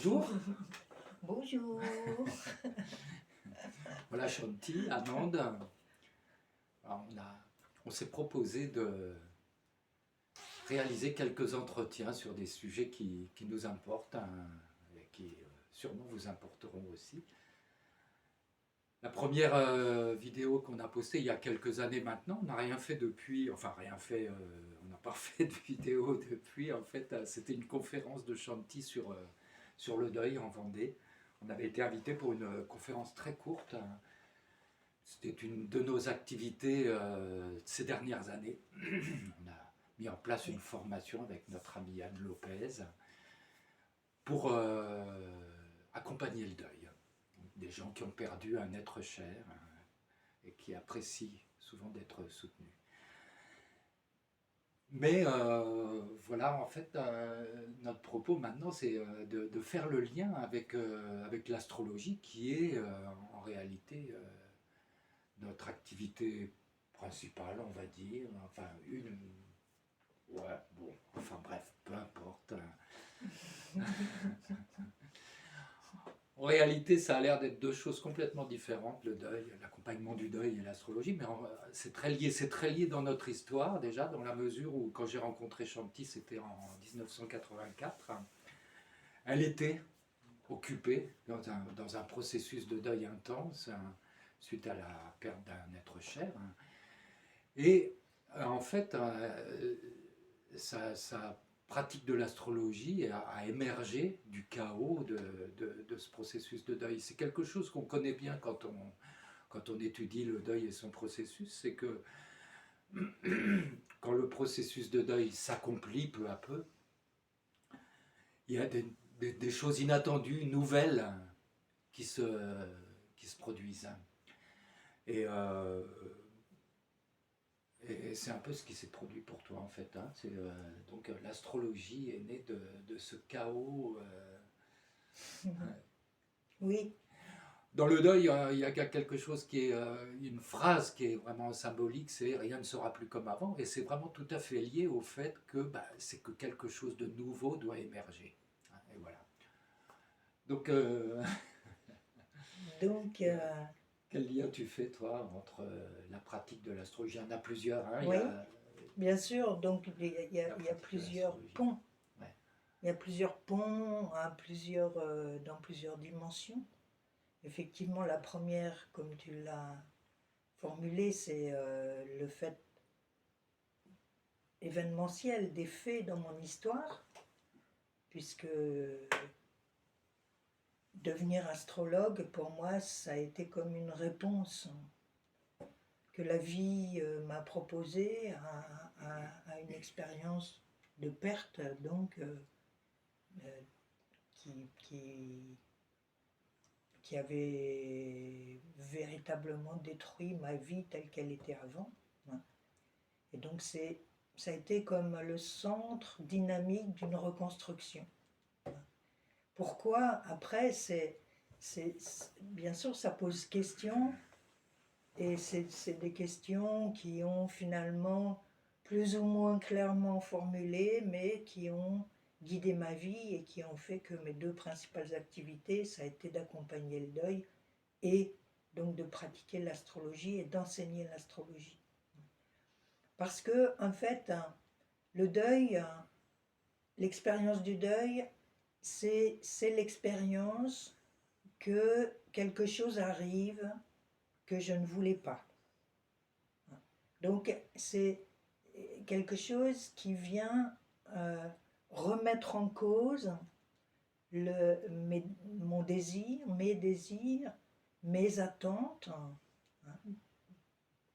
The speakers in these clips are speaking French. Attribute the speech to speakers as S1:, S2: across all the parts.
S1: Bonjour.
S2: Bonjour.
S1: Voilà Chanty, Amande. Alors, on s'est proposé de réaliser quelques entretiens sur des sujets qui nous importent, et qui sûrement vous importeront aussi. La première vidéo qu'on a postée il y a quelques années maintenant, on n'a rien fait depuis, enfin rien fait, on n'a pas fait de vidéo depuis. En fait, c'était une conférence de Chanty sur le deuil en Vendée. On avait été invité pour une conférence très courte. C'était une de nos activités ces dernières années. On a mis en place une formation avec notre ami Anne Lopez pour accompagner le deuil. Des gens qui ont perdu un être cher et qui apprécient souvent d'être soutenus. Mais voilà, en fait, notre propos maintenant, c'est de faire le lien avec l'astrologie qui est en réalité notre activité principale, on va dire. Enfin, ouais, bon, enfin bref, peu importe. En réalité, ça a l'air d'être deux choses complètement différentes, le deuil, l'accompagnement du deuil et l'astrologie, mais c'est très lié dans notre histoire déjà, dans la mesure où quand j'ai rencontré Chanty, c'était en 1984, elle était occupée dans un processus de deuil intense, suite à la perte d'un être cher. Et en fait, sa pratique de l'astrologie a émergé du chaos de ce processus de deuil. C'est quelque chose qu'on connaît bien quand on étudie le deuil et son processus, c'est que quand le processus de deuil s'accomplit peu à peu, il y a des choses inattendues, nouvelles, qui se, qui se produisent. Et Et c'est un peu ce qui s'est produit pour toi en fait. Hein. Donc l'astrologie est née de ce chaos.
S2: Oui,
S1: Dans le deuil, il y a quelque chose qui est une phrase qui est vraiment symbolique, c'est rien ne sera plus comme avant. Et c'est vraiment tout à fait lié au fait que c'est que quelque chose de nouveau doit émerger. Et voilà. Donc
S2: donc,
S1: quel lien tu fais toi entre la pratique de l'astrologie? Il y en a plusieurs. Hein. Il y
S2: oui,
S1: a
S2: bien sûr, donc
S1: la
S2: il y a
S1: pratique de
S2: plusieurs
S1: l'astrologie.
S2: ponts.
S1: Ouais.
S2: Il y a plusieurs ponts dans plusieurs dimensions. Effectivement, la première, comme tu l'as formulé, c'est le fait événementiel des faits dans mon histoire, puisque devenir astrologue, pour moi, ça a été comme une réponse que la vie m'a proposée à une expérience de perte, donc euh, qui, qui avait véritablement détruit ma vie telle qu'elle était avant. Hein. Et donc ça a été comme le centre dynamique d'une reconstruction. Pourquoi après bien sûr ça pose question, et c'est des questions qui ont finalement plus ou moins clairement formulées, mais qui ont guidé ma vie et qui ont fait que mes deux principales activités, ça a été d'accompagner le deuil et donc de pratiquer l'astrologie et d'enseigner l'astrologie. Parce que, en fait, le deuil, l'expérience du deuil, c'est l'expérience que quelque chose arrive que je ne voulais pas. Donc, c'est quelque chose qui vient remettre en cause mon désir, mes désirs, mes attentes, hein,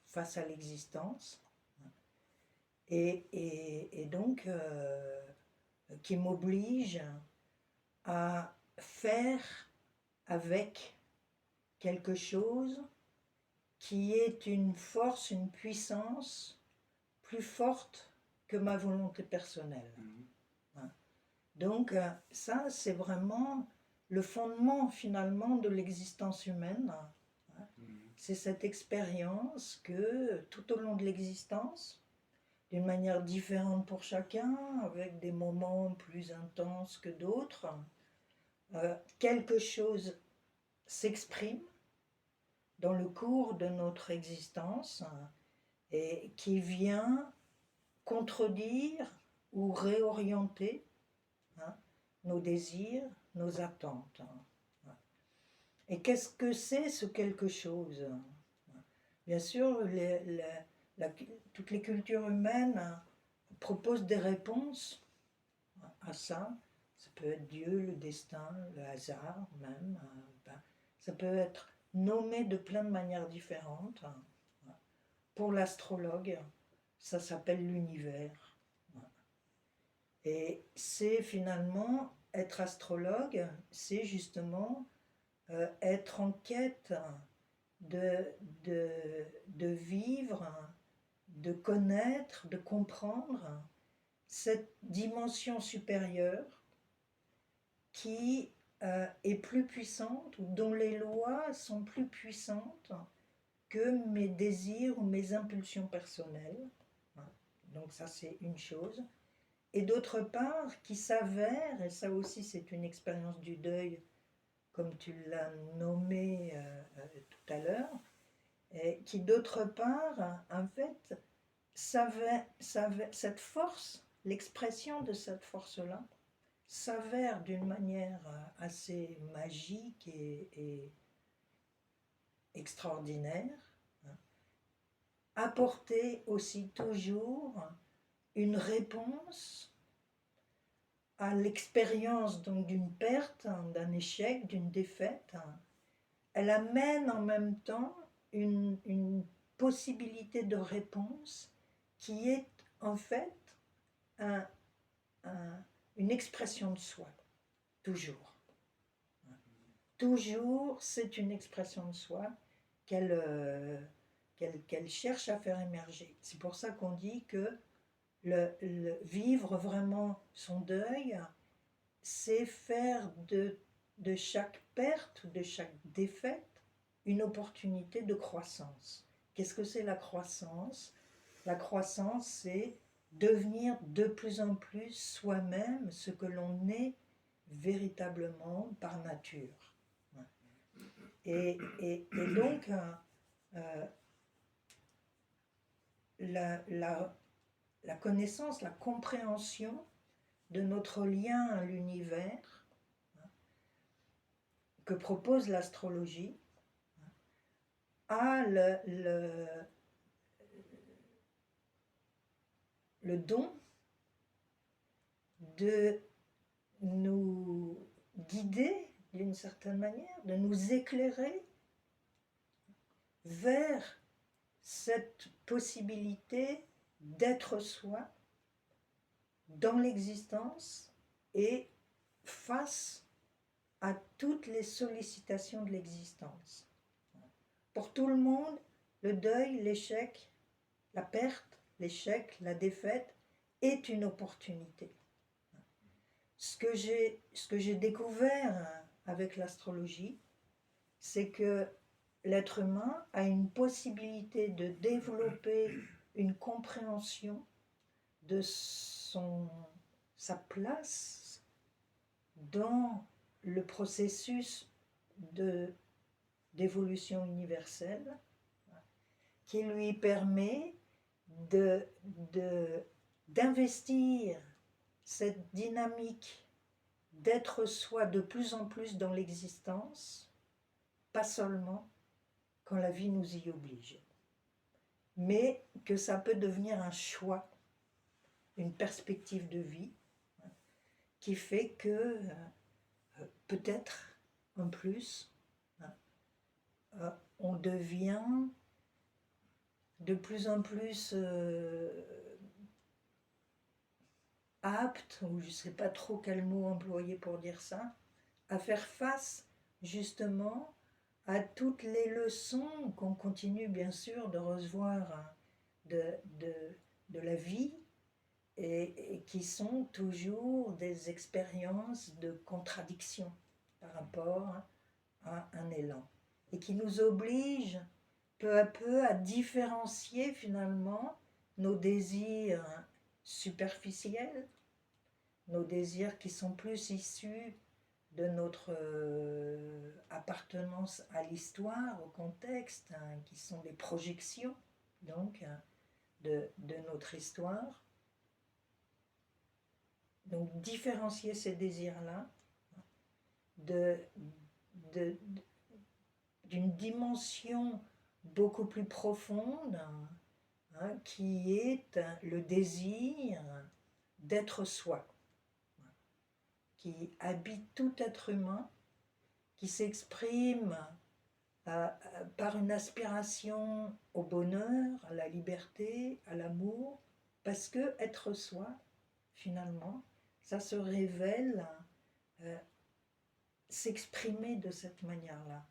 S2: face à l'existence, et donc qui m'oblige à faire avec quelque chose qui est une force, une puissance plus forte que ma volonté personnelle. Hein. Donc ça, c'est vraiment le fondement finalement de l'existence humaine. Hein. C'est cette expérience que tout au long de l'existence, d'une manière différente pour chacun, avec des moments plus intenses que d'autres, quelque chose s'exprime dans le cours de notre existence et qui vient contredire ou réorienter nos désirs, nos attentes. Et qu'est-ce que c'est ce quelque chose? Bien sûr, toutes les cultures humaines proposent des réponses à ça. Ça peut être Dieu, le destin, le hasard même. Ça peut être nommé de plein de manières différentes. Pour l'astrologue, ça s'appelle l'univers. Et c'est finalement, être astrologue, c'est justement être en quête de vivre, de connaître, de comprendre cette dimension supérieure qui est plus puissante, ou dont les lois sont plus puissantes que mes désirs ou mes impulsions personnelles. Donc ça, c'est une chose. Et d'autre part, qui s'avère, et ça aussi c'est une expérience du deuil, comme tu l'as nommé tout à l'heure, et qui d'autre part, en fait, cette force, l'expression de cette force-là, s'avère d'une manière assez magique et extraordinaire, apporter aussi toujours une réponse à l'expérience donc d'une perte, d'un échec, d'une défaite. Elle amène en même temps une possibilité de réponse qui est en fait une expression de soi, toujours. Toujours, c'est une expression de soi qu'elle cherche à faire émerger. C'est pour ça qu'on dit que le vivre vraiment son deuil, c'est faire de chaque perte, de chaque défaite, une opportunité de croissance. Qu'est-ce que c'est la croissance? La croissance, c'est devenir de plus en plus soi-même ce que l'on est véritablement par nature. Et donc, la connaissance, la compréhension de notre lien à l'univers que propose l'astrologie a le don de nous guider d'une certaine manière, de nous éclairer vers cette possibilité d'être soi dans l'existence et face à toutes les sollicitations de l'existence. Pour tout le monde, le deuil, l'échec, la perte, l'échec, la défaite est une opportunité. Ce que j'ai découvert avec l'astrologie, c'est que l'être humain a une possibilité de développer une compréhension de sa place dans le processus d'évolution universelle qui lui permet d'investir cette dynamique d'être soi de plus en plus dans l'existence, pas seulement quand la vie nous y oblige, mais que ça peut devenir un choix, une perspective de vie qui fait que peut-être en plus on devient de plus en plus apte, ou je ne sais pas trop quel mot employer pour dire ça, à faire face justement à toutes les leçons qu'on continue bien sûr de recevoir de la vie et qui sont toujours des expériences de contradiction par rapport à un élan et qui nous obligent peu à peu à différencier finalement nos désirs superficiels, nos désirs qui sont plus issus de notre appartenance à l'histoire, au contexte, hein, qui sont des projections donc de notre histoire. Donc différencier ces désirs-là de, d'une dimension beaucoup plus profonde, hein, qui est le désir d'être soi, qui habite tout être humain, qui s'exprime par une aspiration au bonheur, à la liberté, à l'amour, parce que être soi, finalement, ça se révèle s'exprimer de cette manière-là,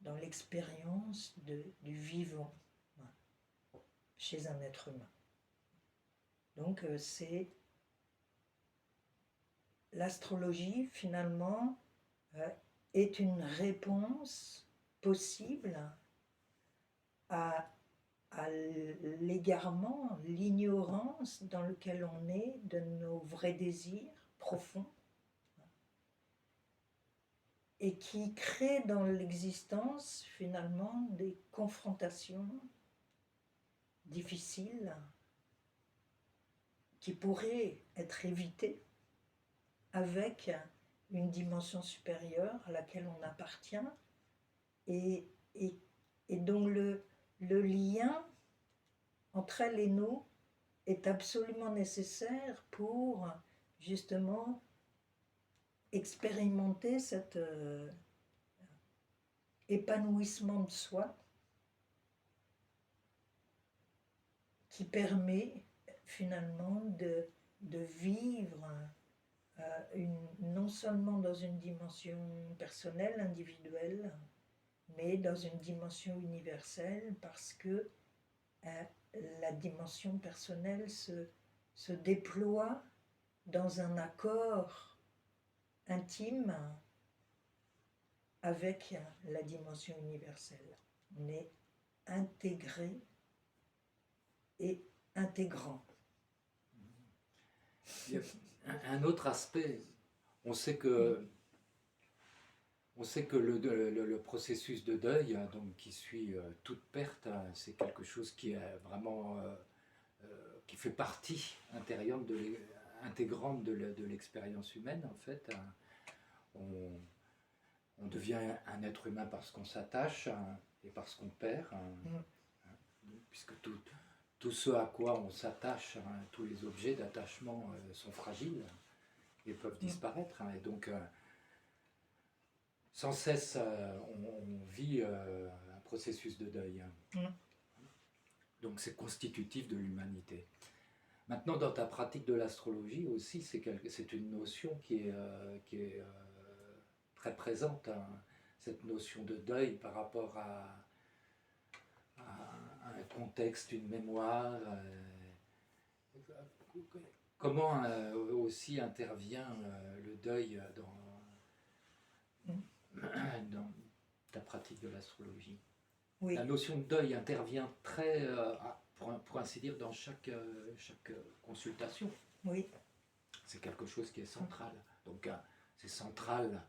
S2: dans l'expérience du vivant, chez un être humain. Donc c'est l'astrologie, finalement, est une réponse possible à l'égarement, l'ignorance dans lequel on est de nos vrais désirs profonds, et qui crée dans l'existence, finalement, des confrontations difficiles qui pourraient être évitées avec une dimension supérieure à laquelle on appartient et dont le lien entre elle et nous est absolument nécessaire pour justement expérimenter cet épanouissement de soi qui permet finalement de vivre non seulement dans une dimension personnelle, individuelle, mais dans une dimension universelle, parce que la dimension personnelle se déploie dans un accord intime avec la dimension universelle. On est intégré et intégrant.
S1: Il y a un autre aspect, on sait que le processus de deuil, donc, qui suit toute perte, c'est quelque chose qui est vraiment qui fait partie intégrante de l'expérience humaine, en fait. On devient un être humain parce qu'on s'attache et parce qu'on perd, puisque tout ce à quoi on s'attache, tous les objets d'attachement sont fragiles et peuvent disparaître. Et donc, sans cesse, on vit un processus de deuil. Donc, c'est constitutif de l'humanité. Maintenant, dans ta pratique de l'astrologie aussi, c'est une notion qui est très présente, cette notion de deuil par rapport à un contexte, une mémoire. Comment aussi intervient le deuil dans ta pratique de l'astrologie?
S2: Oui.
S1: La notion de deuil intervient très, pour ainsi dire, dans chaque consultation.
S2: Oui.
S1: C'est quelque chose qui est central. Donc c'est central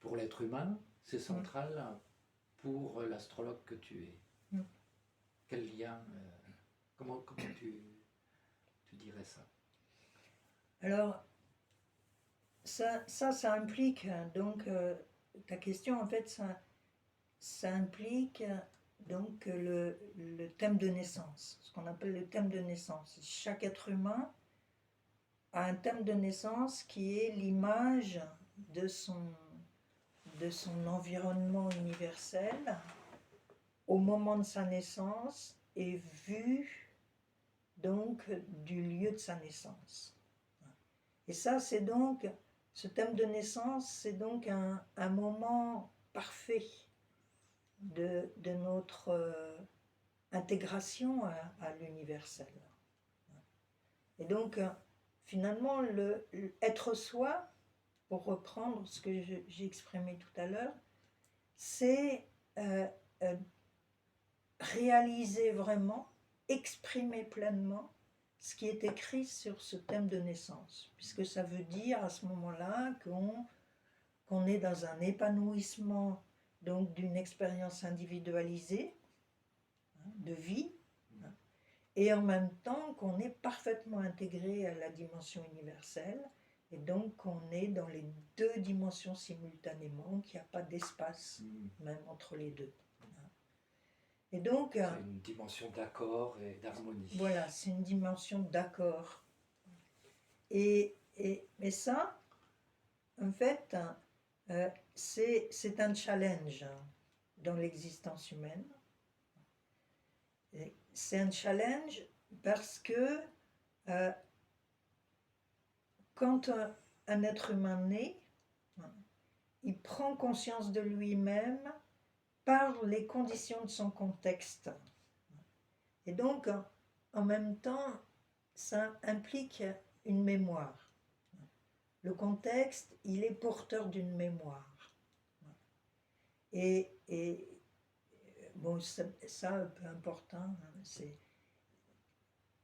S1: pour l'être humain, c'est central pour l'astrologue que tu es. Quel lien, comment tu dirais ça?
S2: Alors, ça implique, donc, ta question, en fait, ça implique donc le thème de naissance, ce qu'on appelle le thème de naissance. Chaque être humain a un thème de naissance qui est l'image de son environnement universel au moment de sa naissance et vu donc du lieu de sa naissance. Et ça, c'est donc, ce thème de naissance, c'est donc un moment parfait de notre intégration à l'universel. Et donc, finalement, être soi, pour reprendre ce que j'ai exprimé tout à l'heure, c'est réaliser vraiment, exprimer pleinement ce qui est écrit sur ce thème de naissance, puisque ça veut dire à ce moment-là qu'on est dans un épanouissement donc d'une expérience individualisée de vie, et en même temps qu'on est parfaitement intégré à la dimension universelle, et donc qu'on est dans les deux dimensions simultanément, qu'il n'y a pas d'espace même entre les deux. Et donc,
S1: c'est une dimension d'accord et d'harmonie.
S2: Voilà, c'est une dimension d'accord. Mais ça, en fait, c'est un challenge dans l'existence humaine. C'est un challenge parce que quand un être humain naît, il prend conscience de lui-même par les conditions de son contexte. Et donc, en même temps, ça implique une mémoire. Le contexte, il est porteur d'une mémoire. Et bon, ça peu important, c'est...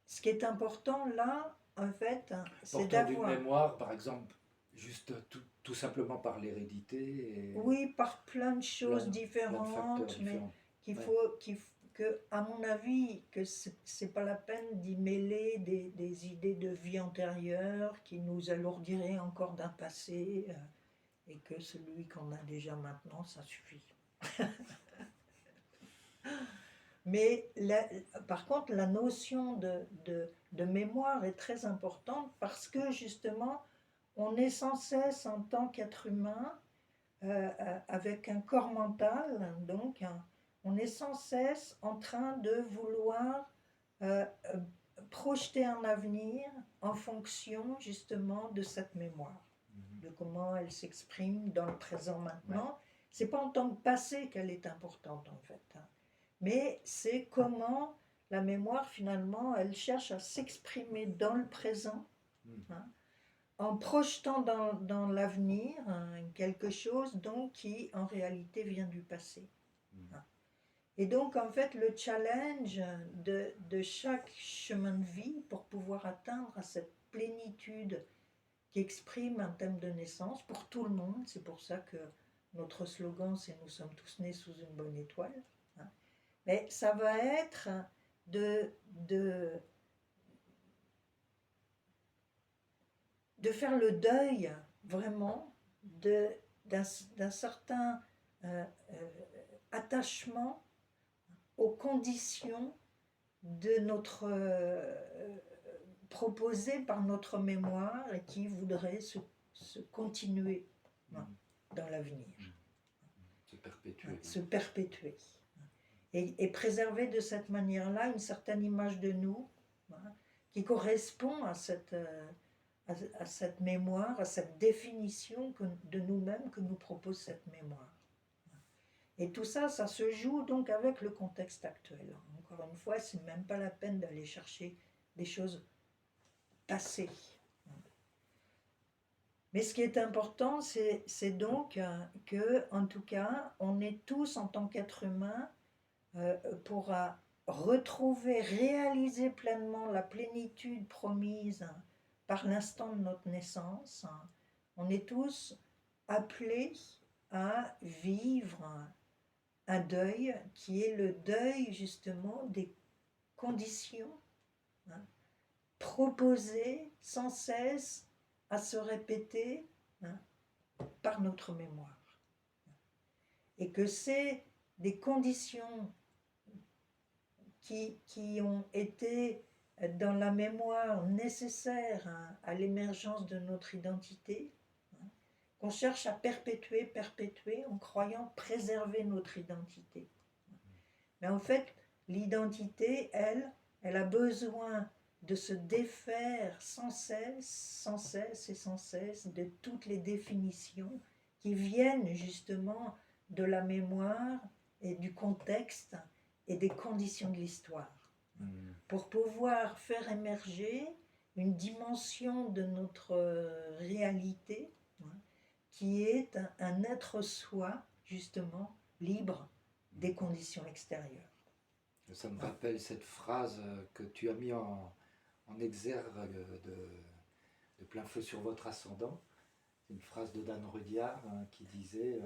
S2: Ce qui est important là, en fait, c'est
S1: Porteur d'une
S2: d'avoir...
S1: mémoire, par exemple, juste tout simplement par l'hérédité.
S2: Oui, par plein de choses
S1: plein de
S2: différentes,
S1: facteurs
S2: mais
S1: différents.
S2: qu'il
S1: Ouais.
S2: faut, que, à mon avis, que c'est pas la peine d'y mêler des idées de vie antérieure qui nous alourdiraient encore d'un passé, et que celui qu'on a déjà maintenant, ça suffit. Mais par contre, la notion de mémoire est très importante parce que justement, on est sans cesse en tant qu'être humain, avec un corps mental, donc on est sans cesse en train de vouloir projeter un avenir en fonction justement de cette mémoire, de comment elle s'exprime dans le présent maintenant. Ouais. C'est pas en tant que passé qu'elle est importante en fait, mais c'est comment la mémoire finalement elle cherche à s'exprimer dans le présent, en projetant dans l'avenir quelque chose donc qui en réalité vient du passé. Et donc en fait le challenge de chaque chemin de vie pour pouvoir atteindre à cette plénitude qui exprime un thème de naissance pour tout le monde, c'est pour ça que notre slogan c'est « Nous sommes tous nés sous une bonne étoile », mais ça va être de faire le deuil vraiment d'un certain attachement aux conditions de notre proposées par notre mémoire et qui voudrait se continuer dans l'avenir.
S1: Se perpétuer.
S2: Se perpétuer. Et préserver de cette manière-là une certaine image de nous qui correspond à cette mémoire, à cette définition de nous-mêmes que nous propose cette mémoire. Et tout ça, ça se joue donc avec le contexte actuel. Encore une fois, c'est même pas la peine d'aller chercher des choses passées. Mais ce qui est important, c'est donc que, en tout cas, on est tous en tant qu'être humain pour retrouver, réaliser pleinement la plénitude promise par l'instant de notre naissance. On est tous appelés à vivre un deuil qui est le deuil justement des conditions proposées sans cesse à se répéter par notre mémoire. Et que c'est des conditions qui ont été dans la mémoire nécessaires à l'émergence de notre identité, qu'on cherche à perpétuer en croyant préserver notre identité. Mais en fait, l'identité, elle a besoin de se défaire sans cesse de toutes les définitions qui viennent justement de la mémoire et du contexte et des conditions de l'histoire, pour pouvoir faire émerger une dimension de notre réalité qui est un être soi, justement, libre des conditions extérieures.
S1: Ça me rappelle cette phrase que tu as mis en exergue de plein feu sur votre ascendant. C'est une phrase de Dan Rudyard qui disait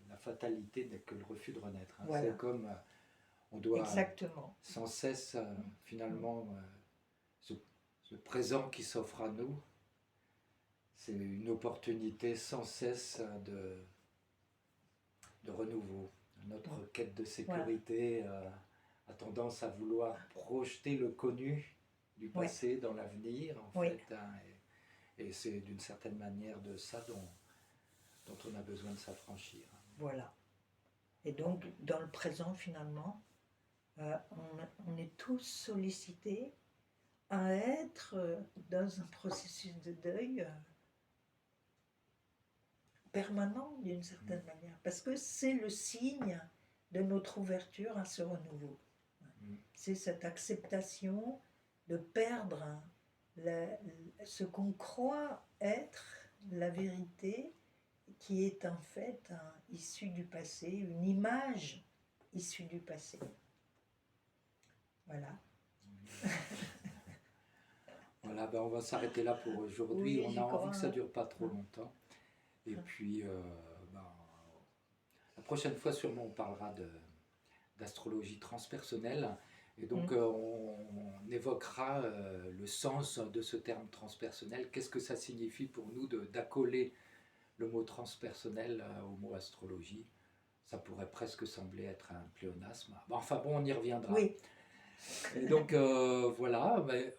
S1: la fatalité n'est que le refus de renaître.
S2: Voilà.
S1: C'est comme on doit
S2: Exactement.
S1: sans cesse finalement ce présent qui s'offre à nous, c'est une opportunité sans cesse de renouveau. Notre quête de sécurité a tendance à vouloir projeter le connu du passé dans l'avenir, en fait. Et c'est d'une certaine manière de ça dont on a besoin de s'affranchir.
S2: Voilà. Et donc, dans le présent, finalement, on est tous sollicités à être dans un processus de deuil permanent, d'une certaine manière, parce que c'est le signe de notre ouverture à ce renouveau. C'est cette acceptation de perdre ce qu'on croit être la vérité, qui est en fait issue du passé, une image issue du passé. Voilà.
S1: Voilà, ben on va s'arrêter là pour aujourd'hui.
S2: Oui,
S1: on a envie que ça ne dure pas trop longtemps. Et puis, la prochaine fois, sûrement, on parlera d'astrologie transpersonnelle. Et donc, on évoquera le sens de ce terme transpersonnel. Qu'est-ce que ça signifie pour nous d'accoler le mot transpersonnel au mot astrologie? Ça pourrait presque sembler être un pléonasme. Enfin bon, on y reviendra.
S2: Oui.
S1: Et donc, voilà. Mais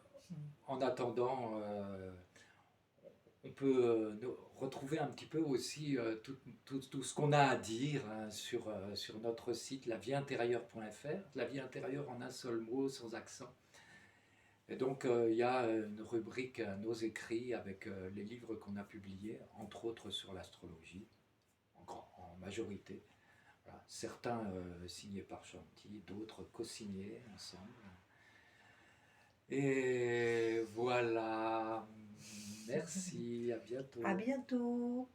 S1: en attendant, on peut retrouver un petit peu aussi tout ce qu'on a à dire sur notre site lavieintérieure.fr, la vie intérieure en un seul mot, sans accent. Et donc il y a une rubrique nos écrits avec les livres qu'on a publiés, entre autres sur l'astrologie, en majorité. Voilà. Certains signés par Chanty, d'autres co-signés ensemble. Et voilà. Merci, à bientôt.
S2: À bientôt.